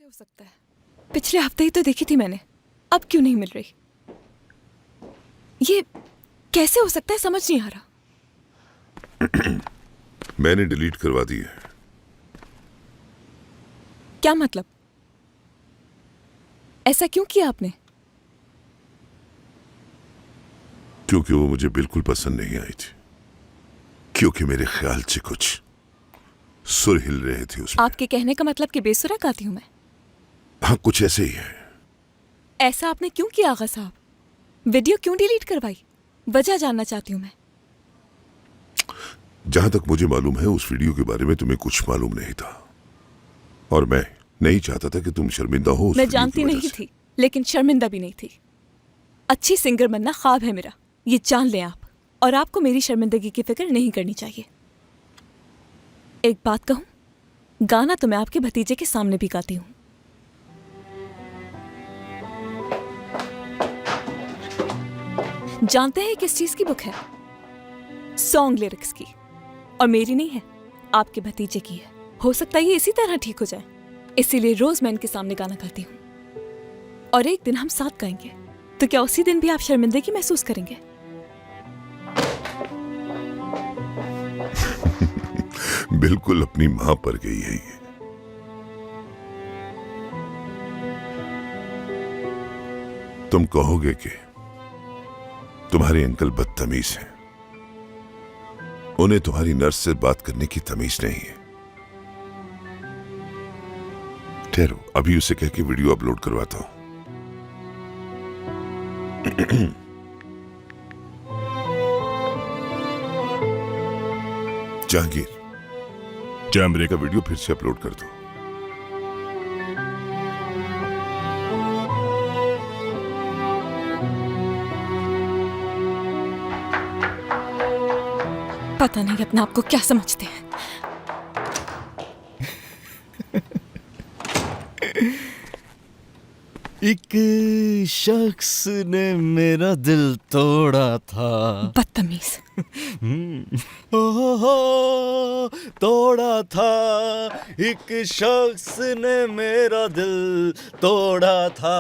हो सकता है? पिछले हफ्ते ही तो देखी थी मैंने, अब क्यों नहीं मिल रही? ये कैसे हो सकता है, समझ नहीं आ रहा। मैंने डिलीट करवा दी है। क्या मतलब? ऐसा क्यों किया आपने? क्योंकि वो मुझे बिल्कुल पसंद नहीं आई थी, क्योंकि मेरे ख्याल से कुछ सुर हिल रहे थे उसमें। आपके कहने का मतलब कि बेसुरा गाती हूं मैं? हाँ, कुछ ऐसे ही है। ऐसा आपने क्यों किया आगा साहब? वीडियो क्यों डिलीट करवाई? वजह जानना चाहती हूं मैं। जहां तक मुझे मालूम है, उस वीडियो के बारे में तुम्हें कुछ मालूम नहीं था, और मैं नहीं चाहता था कि तुम शर्मिंदा हो। मैं जानती नहीं थी, लेकिन शर्मिंदा भी नहीं थी। अच्छी सिंगर बनना ख्वाब है मेरा, ये जान लें आप। और आपको मेरी शर्मिंदगी की फिक्र नहीं करनी चाहिए। एक बात कहूं, गाना तो मैं आपके भतीजे के सामने भी गाती हूं। जानते हैं किस चीज की बुक है? सॉन्ग लिरिक्स की। और मेरी नहीं है, आपके भतीजे की है। हो सकता है ये इसी तरह ठीक हो जाए, इसीलिए रोज मैं इनके सामने गाना गाती हूं। और एक दिन हम साथ गाएंगे, तो क्या उसी दिन भी आप शर्मिंदगी महसूस करेंगे? बिल्कुल अपनी मां पर गई है ये। तुम कहोगे कि तुम्हारे अंकल बदतमीज हैं, उन्हें तुम्हारी नर्स से बात करने की तमीज नहीं है। ठहरो, अभी उसे कह के वीडियो अपलोड करवाता हूं। जहांगीर, कैमरे का वीडियो फिर से अपलोड कर दो। पता नहीं अपने आप को क्या समझते हैं। एक शख्स ने मेरा दिल तोड़ा था। बदतमीज। तोड़ा था, एक शख्स ने मेरा दिल तोड़ा था।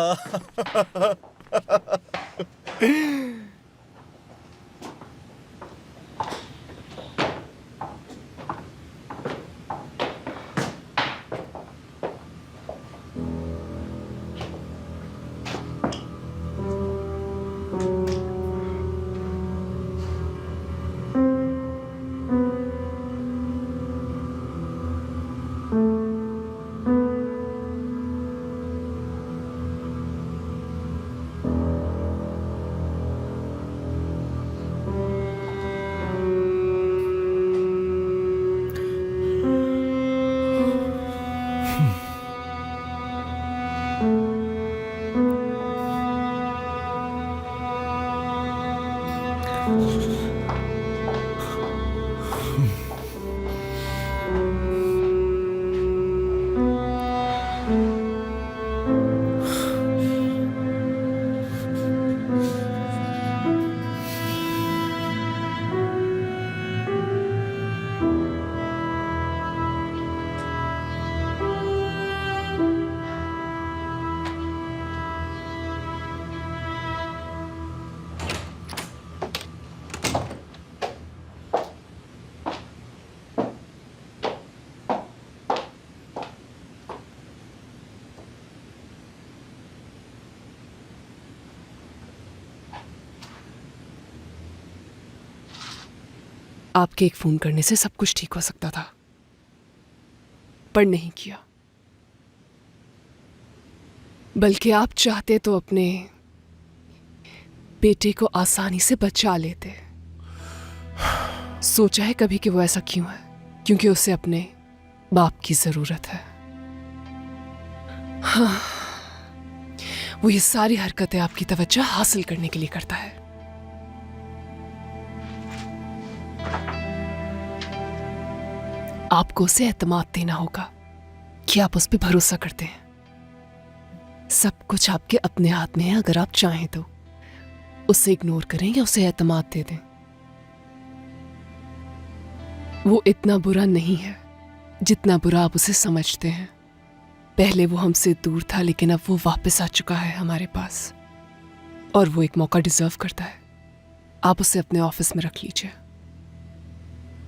आपके एक फोन करने से सब कुछ ठीक हो सकता था, पर नहीं किया। बल्कि आप चाहते तो अपने बेटे को आसानी से बचा लेते। सोचा है कभी कि वो ऐसा क्यों है? क्योंकि उसे अपने बाप की जरूरत है। हाँ, वो ये सारी हरकतें आपकी तवज्जो हासिल करने के लिए करता है। आपको उसे एतमाद देना होगा कि आप उस पर भरोसा करते हैं। सब कुछ आपके अपने हाथ में है। अगर आप चाहें तो उसे इग्नोर करें या उसे एतमाद दे दें। वो इतना बुरा नहीं है जितना बुरा आप उसे समझते हैं। पहले वो हमसे दूर था, लेकिन अब वो वापस आ चुका है हमारे पास, और वो एक मौका डिजर्व करता है। आप उसे अपने ऑफिस में रख लीजिए,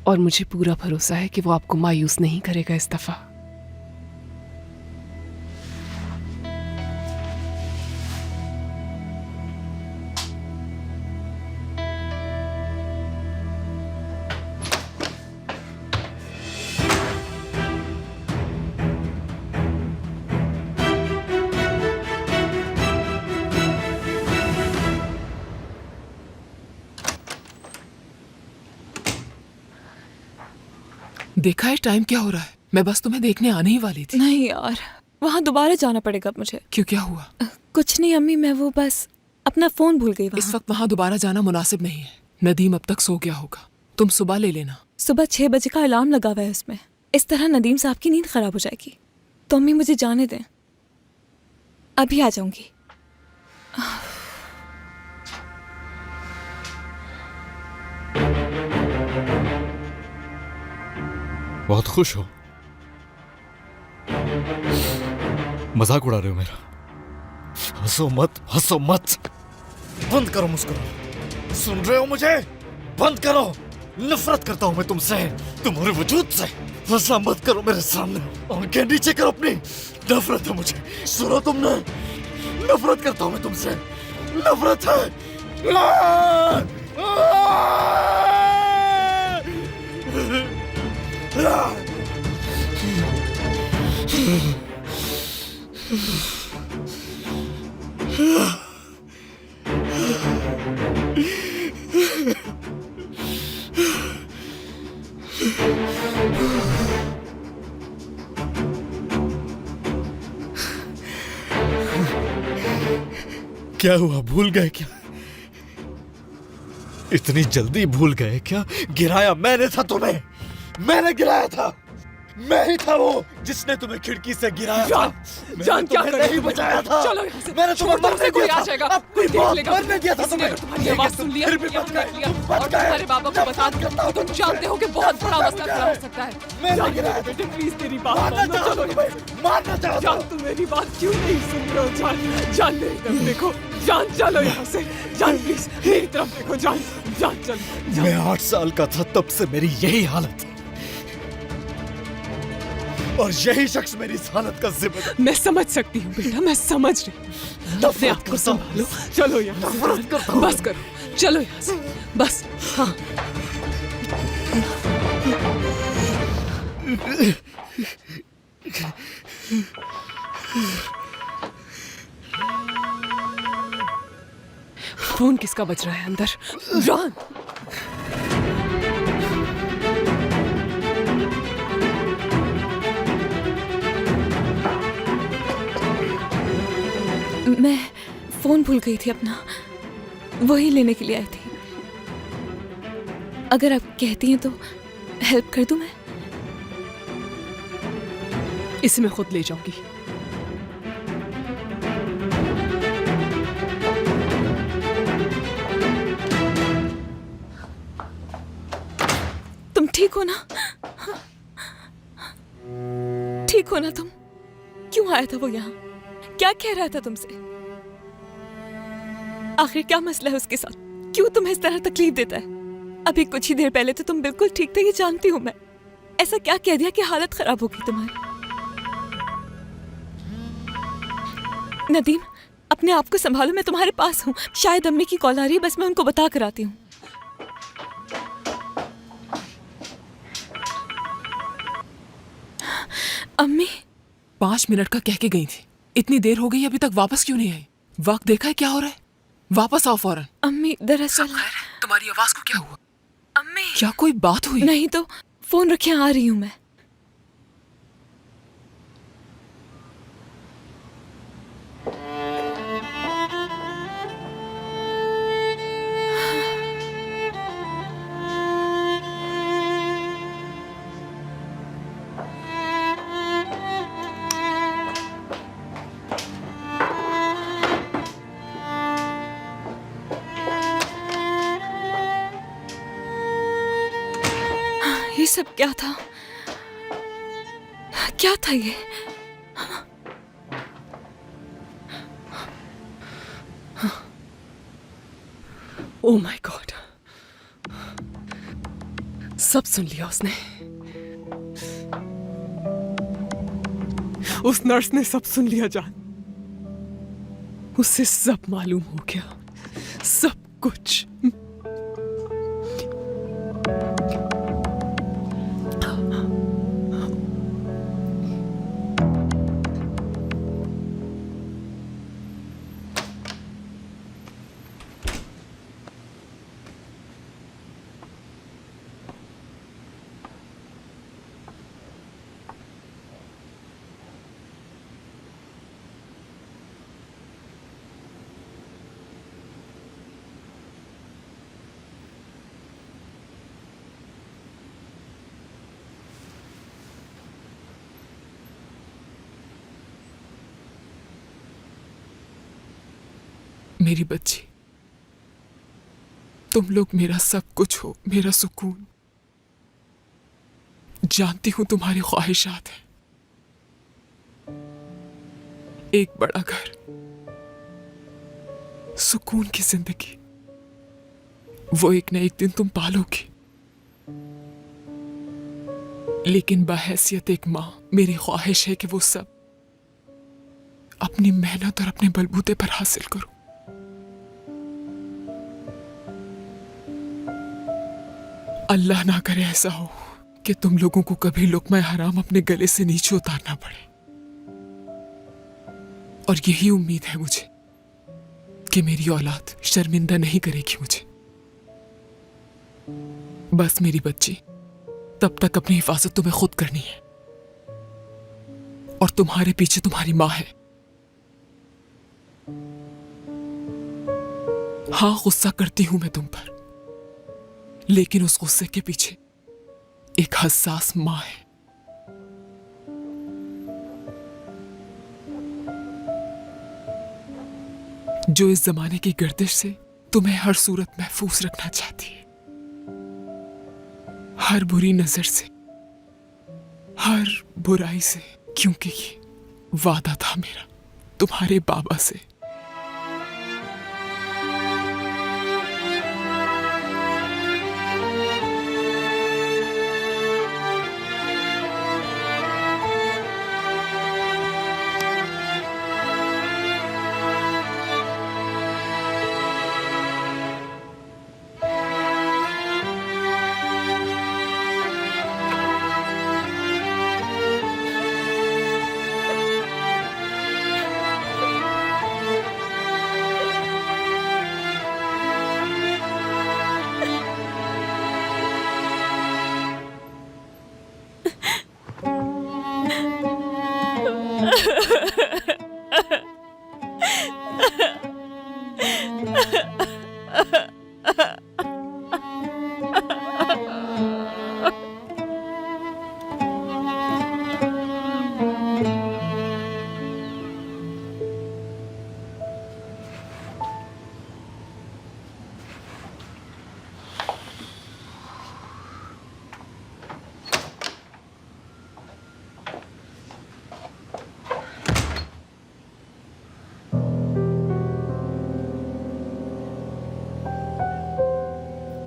और मुझे पूरा भरोसा है कि वो आपको मायूस नहीं करेगा इस दफा। देखा है टाइम क्या हो रहा है? मैं बस तुम्हें देखने आने ही वाली थी। नहीं यार, वहाँ दोबारा जाना पड़ेगा अब मुझे। क्यों, क्या हुआ? कुछ नहीं अम्मी, मैं वो बस अपना फोन भूल गई इस वहाँ। वक्त वहाँ दोबारा जाना मुनासिब नहीं है। नदीम अब तक सो गया होगा, तुम सुबह ले लेना। सुबह 6 बजे का अलार्म लगा हुआ है उसमें। इस तरह नदीम साहब की नींद खराब हो जाएगी। तो अम्मी मुझे जाने दें, अभी आ जाऊंगी। बहुत खुश हो? मजाक उड़ा रहे हो मेरा? हंसो मत, हंसो मत, बंद करो मुस्कुराना। सुन रहे हो मुझे? बंद करो। नफरत करता हूं मैं तुमसे, तुम्हारे वजूद से। हंसा मत करो मेरे सामने, आंखें नीचे करो अपनी। नफरत है मुझे, सुनो तुमने? नफरत करता हूं मैं तुमसे, नफरत है। क्या हुआ, भूल गए क्या? इतनी जल्दी भूल गए क्या? गिराया मैंने था तुम्हें, मैंने गिराया था। मैं ही था वो जिसने तुम्हें खिड़की से गिराया था। जान क्या तुम्हें नहीं बचाया था। चलो यहाँ से। मैंने तुम्हें मरने कोई दिया आ था। जाएगा, अब कोई देख बात लेगा। मरने दिया था किसी ने तुम्हें। तुम्हारी आवाज सुन लिया, फिर भी यहाँ बच रख गए, लिया, तुम बच और गए। तुम्हारे बाबा को बता दिया। तुम जानते हो कि बहुत बड़ा मसला खड़ा हो सकता है। मैंने जान गिराया मेरे बेटे, प्लीज तेरी बात मारना मानो। चाहता चलो तुम्हें, मारना चाहता जान, तुम मेरी बात क्यों नहीं सुन रहे हो? जान, जान मेरी तरफ देखो। जान चलो यहाँ से। जान प्लीज मेरी तरफ देखो। जान, जान चलो। मैं 8 साल का था तब से मेरी यही हालत है, और यही शख्स मेरी इस हालत का जिम्मेदार। मैं समझ सकती हूँ बेटा, मैं समझ रही हूँ। अपने आप को संभालो। चलो यहाँ से, बस करो। चलो यहाँ से, बस। हाँ, फोन किसका बज रहा है अंदर? जान, मैं फोन भूल गई थी अपना, वही लेने के लिए आई थी। अगर आप कहती हैं तो हेल्प कर दूं मैं? इसे मैं खुद ले जाऊंगी। तुम ठीक हो ना? ठीक हो ना तुम? क्यों आया था वो यहाँ? क्या कह रहा था तुमसे? आखिर क्या मसला है उसके साथ? क्यों तुम्हें इस तरह तकलीफ देता है? अभी कुछ ही देर पहले तो तुम बिल्कुल ठीक थे, ये जानती हूं मैं। ऐसा क्या कह दिया कि हालत खराब होगी तुम्हारी? नदीम, अपने आप को संभालो, मैं तुम्हारे पास हूँ। शायद अम्मी की कॉल आ रही है, बस मैं उनको बता कर आती हूँ। अम्मी 5 मिनट का कह के गई थी, इतनी देर हो गई, अभी तक वापस क्यों नहीं आई? वक्त देखा है क्या हो रहा है? वापस आओ फौरन। अम्मी दरअसल तुम्हारी आवाज को क्या हुआ? अम्मी क्या कोई बात हुई? नहीं तो फोन रखे आ रही हूँ मैं। ये सब क्या था? क्या था ये? ओ माय गॉड, सब सुन लिया उसने। उस नर्स ने सब सुन लिया जान। उसे सब मालूम हो गया, सब कुछ। मेरी बच्ची, तुम लोग मेरा सब कुछ हो, मेरा सुकून। जानती हूं तुम्हारी ख्वाहिशात हैं, एक बड़ा घर, सुकून की जिंदगी। वो एक न एक दिन तुम पालोगी। लेकिन बहैसियत एक मां मेरी ख्वाहिश है कि वो सब अपनी मेहनत और अपने बलबूते पर हासिल करूं। अल्लाह ना करे ऐसा हो कि तुम लोगों को कभी लुक़्मा हराम अपने गले से नीचे उतारना पड़े। और यही उम्मीद है मुझे कि मेरी औलाद शर्मिंदा नहीं करेगी मुझे। बस मेरी बच्ची, तब तक अपनी हिफाजत तुम्हें खुद करनी है। और तुम्हारे पीछे तुम्हारी मां है। हाँ, गुस्सा करती हूं मैं तुम पर, लेकिन उस गुस्से के पीछे एक हसास मां है। जो इस जमाने की गर्दिश से तुम्हें हर सूरत महफूज रखना चाहती है, हर बुरी नजर से, हर बुराई से, क्योंकि ये वादा था मेरा तुम्हारे बाबा से।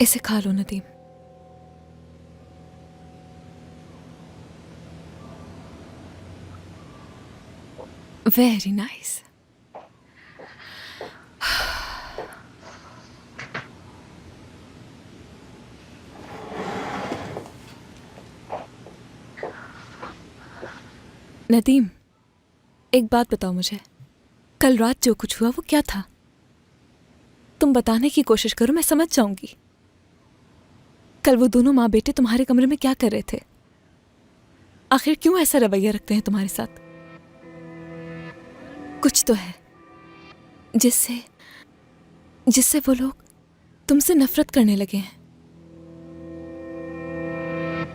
इसे खा लो नदीम। Very nice. नदीम, एक बात बताओ मुझे, कल रात जो कुछ हुआ वो क्या था? तुम बताने की कोशिश करो, मैं समझ जाऊंगी। कल वो दोनों माँ बेटे तुम्हारे कमरे में क्या कर रहे थे? आखिर क्यों ऐसा रवैया रखते हैं तुम्हारे साथ? कुछ तो है जिससे वो लोग तुमसे नफरत करने लगे हैं।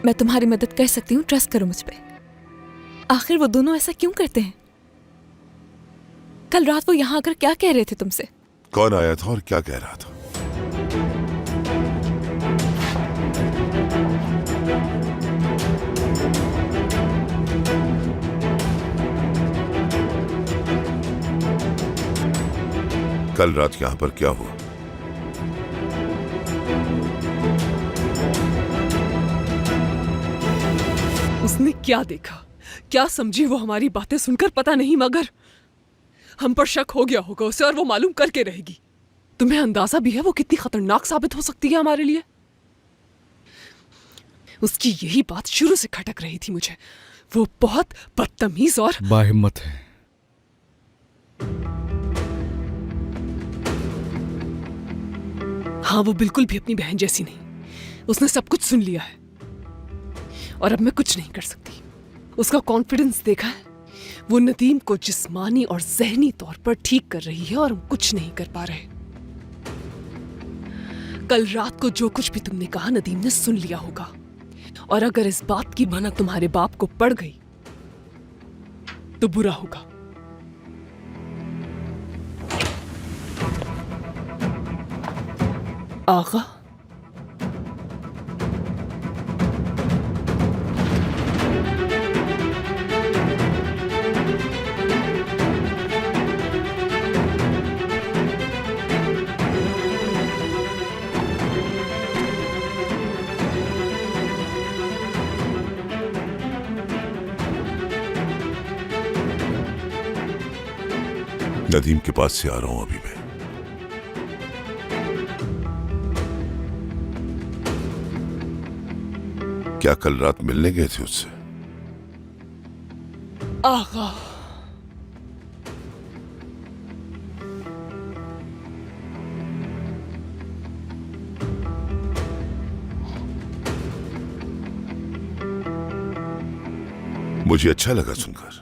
मैं तुम्हारी मदद कर सकती हूँ, ट्रस्ट करो मुझ पे। आखिर वो दोनों ऐसा क्यों करते हैं? कल रात वो यहां आकर क्या कह रहे थे तुमसे? कौन आया था और क्या कह रहा था? कल रात यहां पर क्या हुआ? उसने क्या देखा, क्या समझी वो हमारी बातें सुनकर पता नहीं, मगर हम पर शक हो गया होगा उसे और वो मालूम करके रहेगी। तुम्हें अंदाजा भी है वो कितनी खतरनाक साबित हो सकती है हमारे लिए? उसकी यही बात शुरू से खटक रही थी मुझे। वो बहुत बदतमीज और बाहिम्मत है। हाँ, वो बिल्कुल भी अपनी बहन जैसी नहीं। उसने सब कुछ सुन लिया है और अब मैं कुछ नहीं कर सकती। उसका कॉन्फिडेंस देखा है? वो नदीम को जिस्मानी और ज़हनी तौर पर ठीक कर रही है और हम कुछ नहीं कर पा रहे। कल रात को जो कुछ भी तुमने कहा नदीम ने सुन लिया होगा, और अगर इस बात की भनक तुम्हारे बाप को पड़ गई तो बुरा होगा। आगा, नदीम के पास से आ रहा हूं अभी मैं। क्या कल रात मिलने गए थे उससे? आगा, मुझे अच्छा लगा सुनकर।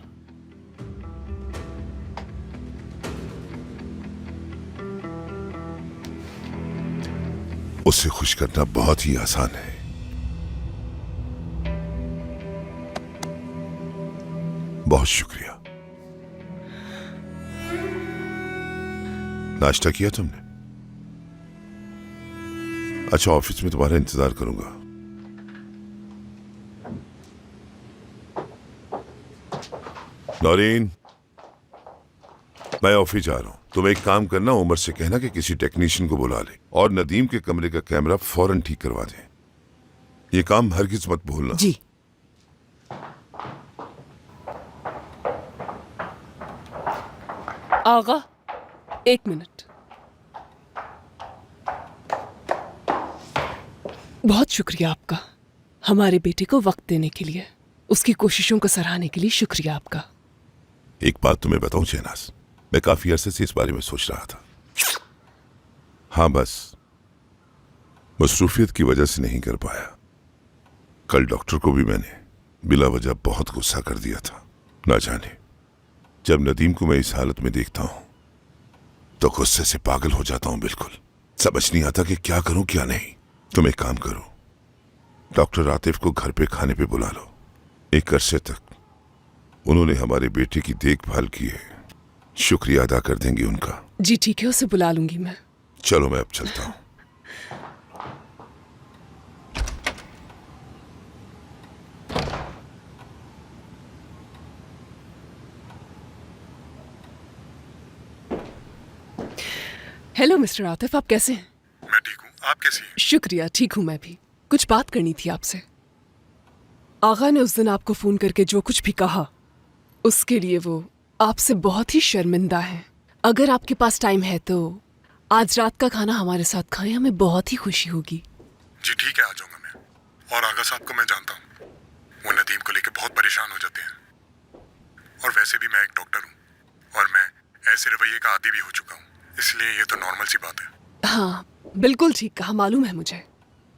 उसे खुश करना बहुत ही आसान है। बहुत शुक्रिया। नाश्ता किया तुमने? अच्छा, ऑफिस में तुम्हारा इंतजार करूंगा। नौरीन, मैं ऑफिस जा रहा हूं। तुम एक काम करना, उमर से कहना कि किसी टेक्नीशियन को बुला ले और नदीम के कमरे का कैमरा फौरन ठीक करवा दे। ये काम हरगिज मत भूलना। जी। आगा, एक मिनट। बहुत शुक्रिया आपका, हमारे बेटे को वक्त देने के लिए, उसकी कोशिशों को सराहने के लिए शुक्रिया आपका। एक बात तुम्हें बताऊं शहनाज, मैं काफी अरसे से इस बारे में सोच रहा था। हाँ, बस मसरूफियत की वजह से नहीं कर पाया। कल डॉक्टर को भी मैंने बिला वजह बहुत गुस्सा कर दिया था। ना जाने जब नदीम को मैं इस हालत में देखता हूं तो गुस्से से पागल हो जाता हूं। बिल्कुल समझ नहीं आता कि क्या करूं क्या नहीं। तुम एक काम करो, डॉक्टर आतिफ को घर पे खाने पे बुला लो। एक अरसे तक उन्होंने हमारे बेटे की देखभाल की है, शुक्रिया अदा कर देंगे उनका। जी ठीक है, उसे बुला लूंगी मैं। चलो मैं अब चलता हूं। हेलो मिस्टर आतिफ, आप कैसे हैं? मैं ठीक हूँ, आप कैसी हैं? शुक्रिया, ठीक हूं मैं भी। कुछ बात करनी थी आपसे। आगा ने उस दिन आपको फोन करके जो कुछ भी कहा उसके लिए वो आपसे बहुत ही शर्मिंदा है। अगर आपके पास टाइम है तो आज रात का खाना हमारे साथ खाएं, हमें बहुत ही खुशी होगी। जी ठीक है, आ जाऊंगा मैं। और आगा साहब को मैं जानता हूँ, वो नदीम को लेकर बहुत परेशान हो जाते हैं। और वैसे भी मैं एक डॉक्टर हूँ और मैं ऐसे रवैये का आदी भी हो चुका हूँ, इसलिए ये तो नॉर्मल सी बात है। हाँ, बिल्कुल ठीक कहा, मालूम है मुझे।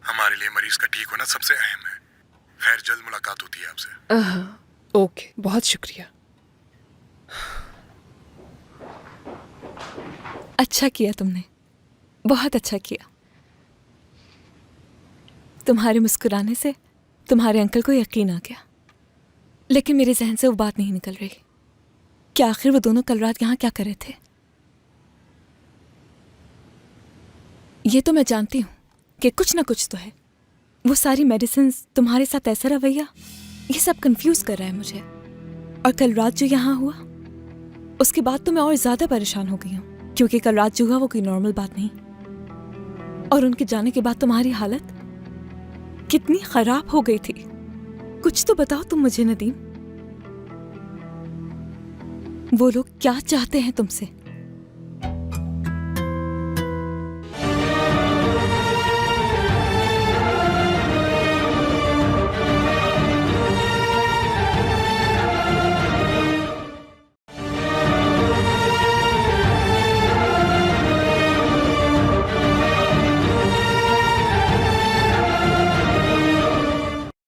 हमारे लिए मरीज का ठीक होना सबसे अहम है। खैर, जल्द मुलाकात होती है आपसे। ओके, बहुत शुक्रिया। अच्छा किया तुमने, बहुत अच्छा किया। तुम्हारे मुस्कुराने से तुम्हारे अंकल को यकीन आ गया, लेकिन मेरे जहन से वो बात नहीं निकल रही कि आखिर वो दोनों कल रात यहाँ क्या कर रहे थे। ये तो मैं जानती हूँ कि कुछ ना कुछ तो है। वो सारी मेडिसिन, तुम्हारे साथ ऐसा रवैया, ये सब कंफ्यूज कर रहा है मुझे। और कल रात जो यहाँ हुआ उसके बाद तो मैं और ज्यादा परेशान हो गई हूँ क्योंकि कल रात जो हुआ वो कोई नॉर्मल बात नहीं। और उनके जाने के बाद तुम्हारी हालत कितनी खराब हो गई थी। कुछ तो बताओ तुम मुझे नदीम, वो लोग क्या चाहते हैं तुमसे?